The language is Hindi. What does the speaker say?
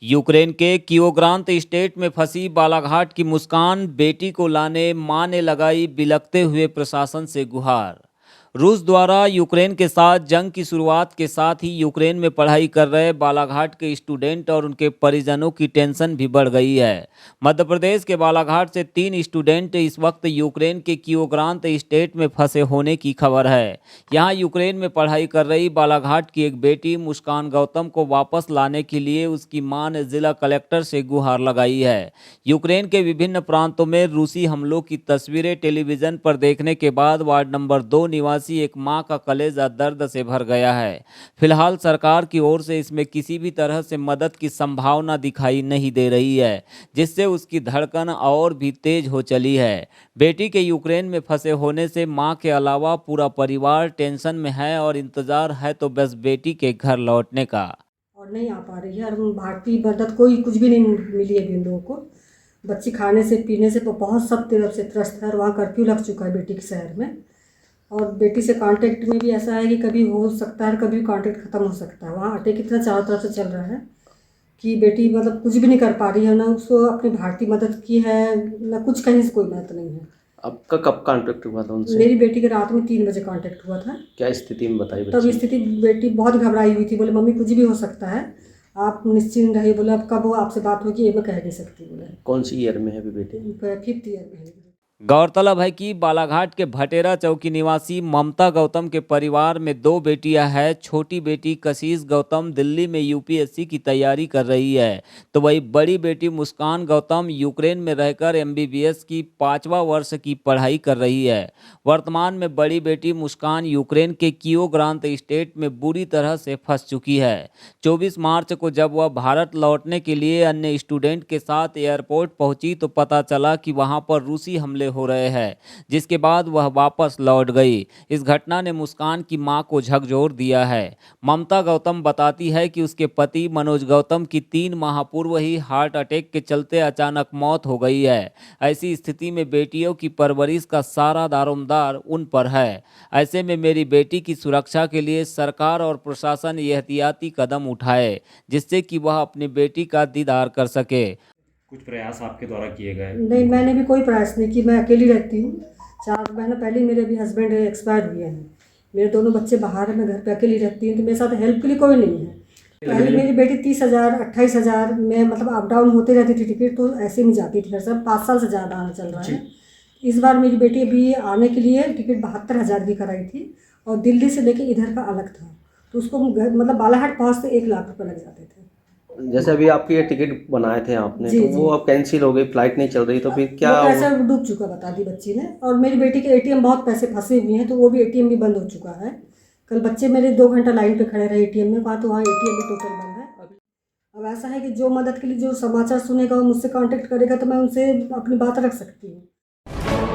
यूक्रेन के कियोग्रांत स्टेट में फंसी बालाघाट की मुस्कान बेटी को लाने मां ने लगाई बिलखते हुए प्रशासन से गुहार। रूस द्वारा यूक्रेन के साथ जंग की शुरुआत के साथ ही यूक्रेन में पढ़ाई कर रहे बालाघाट के स्टूडेंट और उनके परिजनों की टेंशन भी बढ़ गई है। मध्य प्रदेश के बालाघाट से 3 स्टूडेंट इस वक्त यूक्रेन के कियोग्रांत स्टेट में फंसे होने की खबर है। यहाँ यूक्रेन में पढ़ाई कर रही बालाघाट की एक बेटी मुस्कान गौतम को वापस लाने के लिए उसकी मां ने जिला कलेक्टर से गुहार लगाई है। यूक्रेन के विभिन्न प्रांतों में रूसी हमलों की तस्वीरें टेलीविजन पर देखने के बाद वार्ड नंबर 2 निवासी एक मां का कलेजा दर्द से भर गया है। फिलहाल सरकार की ओर से इसमें किसी भी तरह से मदद की संभावना दिखाई नहीं दे रही है, जिससे उसकी धड़कन और भी तेज हो चली है। बेटी के यूक्रेन में फंसे होने से मां के अलावा पूरा परिवार टेंशन में है और इंतजार है तो बस बेटी के घर लौटने का। और नहीं आ पा रही है और भारतीय मदद कोई कुछ भी नहीं मिली है इन लोगों को। बच्ची खाने से पीने से तो बहुत सब तरफ से त्रस्त है और वहाँ कर्फ्यू लग चुका है बेटी के शहर में। और बेटी से कांटेक्ट में भी ऐसा है कि कभी हो सकता है कभी कांटेक्ट ख़त्म हो सकता है। वहाँ अटैक इतना चारों तरफ से चल रहा है कि बेटी मतलब कुछ भी नहीं कर पा रही है, ना उसको अपनी भारतीय मदद की है, ना कुछ कहीं से कोई मदद नहीं है। आपका कब कांटेक्ट हुआ था उनसे? मेरी बेटी के रात में 3 बजे कांटेक्ट हुआ था। क्या स्थिति में बताई तब बच्ची? स्थिति बेटी बहुत घबराई हुई थी, बोले मम्मी कुछ भी हो सकता है, आप निश्चिंत रहिए। बोले अब कब वो आपसे बात होगी ये मैं कह नहीं सकती। बोले कौन सी ईयर में है अभी बेटी? 5th ईयर में है। गौरतलब है कि बालाघाट के भटेरा चौकी निवासी ममता गौतम के परिवार में 2 बेटियां हैं। छोटी बेटी कशिश गौतम दिल्ली में यूपीएससी की तैयारी कर रही है, तो वही बड़ी बेटी मुस्कान गौतम यूक्रेन में रहकर एमबीबीएस की 5वां वर्ष की पढ़ाई कर रही है। वर्तमान में बड़ी बेटी मुस्कान यूक्रेन के कियोग्रांत स्टेट में बुरी तरह से फंस चुकी है। 24 मार्च को जब वह भारत लौटने के लिए अन्य स्टूडेंट के साथ एयरपोर्ट पहुंची तो पता चला कि वहां पर रूसी हमले हो रहे हैं, जिसके बाद वह वापस लौट गई। इस घटना ने मुस्कान की मां को झकझोर दिया है। ममता गौतम बताती है कि उसके पति मनोज गौतम की 3 माह पूर्व ही हार्ट अटैक के चलते अचानक मौत हो गई है। ऐसी स्थिति में बेटियों की परवरिश का सारा दारोमदार उन पर है। ऐसे में मेरी बेटी की सुरक्षा के लिए सरकार और प्रशासन ये एहतियाती कदम उठाए, जिससे कि वह अपनी बेटी का दीदार कर सके। कुछ प्रयास आपके द्वारा किए गए? नहीं, मैंने भी कोई प्रयास नहीं की। मैं अकेली रहती हूँ। 4 महीने पहले मेरे भी हस्बैंड एक्सपायर हुए हैं। मेरे दोनों बच्चे बाहर हैं, मैं घर पे अकेली रहती हूँ, तो मेरे साथ हेल्प के लिए कोई नहीं है। पहले मेरी बेटी 30,000 28,000 में मतलब अप डाउन होते रहती थी टिकट, तो ऐसे में जाती थी। सब 5 साल से ज़्यादा आना चल रहा है। इस बार मेरी बेटी अभी आने के लिए टिकट 72,000 की कराई थी और दिल्ली से लेके इधर का अलग था, तो उसको मतलब बालाघाट पहुँचते 1 लाख रुपये लग जाते थे। जैसे अभी आपके ये टिकट बनाए थे आपने, जी, तो जी। वो अब कैंसिल हो गई, फ्लाइट नहीं चल रही, तो फिर क्या? वो पैसा डूब चुका बता दी बच्ची ने। और मेरी बेटी के एटीएम बहुत पैसे फंसे हुए हैं, तो वो भी एटीएम भी बंद हो चुका है। कल बच्चे मेरे 2 घंटा लाइन पे खड़े रहे एटीएम में, वहाँ तो वहाँ एटीएम भी टोटल बंद है। अब ऐसा है कि जो मदद के लिए जो समाचार सुनेगा वो मुझसे कांटेक्ट करेगा, तो मैं उनसे अपनी बात रख सकती हूँ।